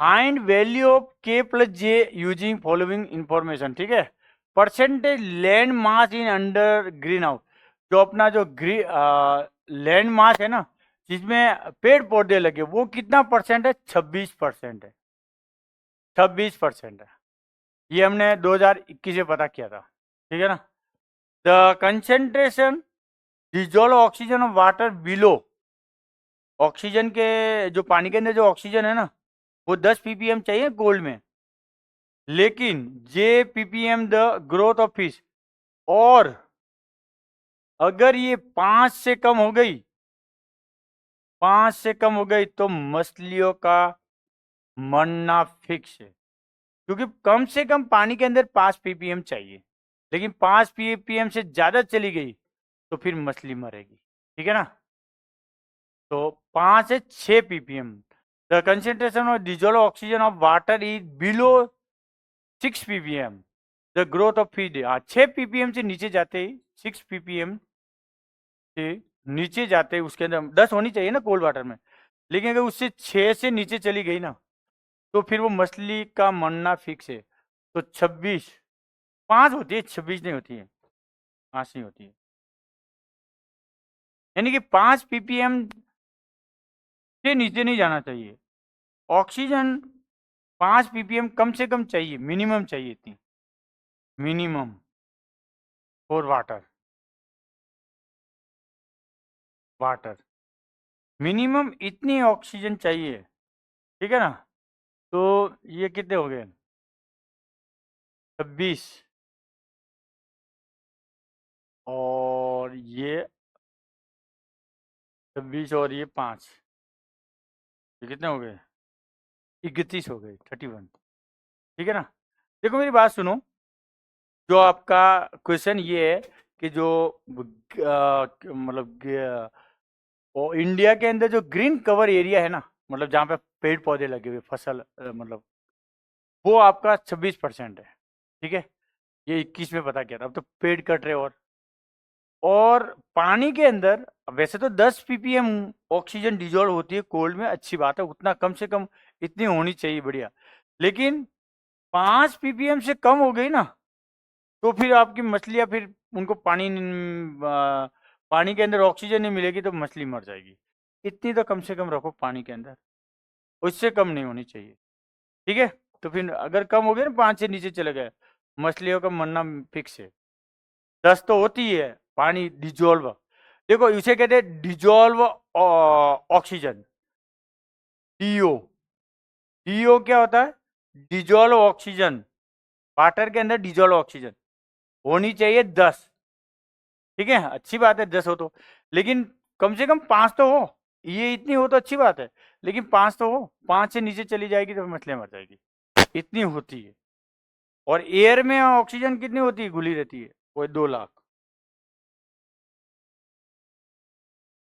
Find value of के plus जे using following information, ठीक है। Percentage land mass in under green house, जो अपना जो लैंड मास है ना, जिसमें पेड़ पौधे लगे, वो कितना परसेंट है? 26% है। 26% है। ये हमने 2021 में पता किया था, ठीक है ना। The concentration dissolve oxygen of water below, oxygen के जो पानी के अंदर जो ऑक्सीजन है ना, वो 10 ppm चाहिए गोल्ड में, लेकिन जे ppm the growth of fish, और अगर ये 5 से कम हो गई, 5 से कम हो गई तो मछलियों का मरना फिक्स है। क्योंकि कम से कम पानी के अंदर 5 ppm चाहिए, लेकिन 5 ppm से ज्यादा चली गई तो फिर मछली मरेगी, ठीक है ना। तो 5 से 6 ppm, the concentration of dissolve oxygen of water is below 6 ppm, the growth of feed. 6 ppm से नीचे जाते ही, 6 ppm से नीचे जाते ही उसके अंदर 10 होनी चाहिए ना कोल्ड वाटर में, लेकिन अगर उससे 6 से नीचे चली गई ना, तो फिर वो मछली का मरना फिक्स है। तो 26, 5 होती है, 26 नहीं होती है, 5 नहीं होती है। यानी कि 5 ppm से नीचे नहीं जाना चाहिए। ऑक्सीजन 5 ppm कम से कम चाहिए, मिनिमम चाहिए, इतनी minimum for water, water minimum इतनी ऑक्सीजन चाहिए, ठीक है ना। तो ये कितने हो गए? 26, और ये 26 और ये 5, ये कितने हो गए? 31 हो गए, 31, ठीक है ना। देखो मेरी बात सुनो, जो आपका क्वेश्चन ये है कि जो मतलब वो इंडिया के अंदर जो ग्रीन कवर एरिया है ना, मतलब जहाँ पे पेड़ पौधे लगे हुए, फसल मतलब, वो आपका 26% है, ठीक है। ये 21 में पता किया था, अब तो पेड़ कट रहे। और पानी के अंदर वैसे तो 10 ppm ऑक्सीजन डिजोल्व होती है कोल्ड में, अच्छी बात है, उतना कम से कम इतनी होनी चाहिए, बढ़िया। लेकिन 5 ppm से कम हो गई ना, तो फिर आपकी मछलियां, फिर उनको पानी के अंदर ऑक्सीजन नहीं मिलेगी तो मछली मर जाएगी। इतनी तो कम से कम रखो पानी के अंदर, उससे कम नहीं होनी चाहिए, ठीक है। तो फिर अगर कम हो गया ना, 5 से नीचे चले गए, मछलियों का मरना फिक्स है। 10 तो होती है पानी डिजोल्व, देखो इसे कहते हैं डिजोल्व ऑक्सीजन, डीओ। डीओ क्या होता है? डिजोल्व ऑक्सीजन, वाटर के अंदर डिजोल्व ऑक्सीजन होनी चाहिए 10, ठीक है, अच्छी बात है 10 हो तो, लेकिन कम से कम 5 तो हो। ये इतनी हो तो अच्छी बात है, लेकिन 5 तो हो, 5 से नीचे चली जाएगी तो मछलियां मर जाएगी, इतनी होती है। और एयर में ऑक्सीजन कितनी होती है? घुली रहती है, वो 2 लाख।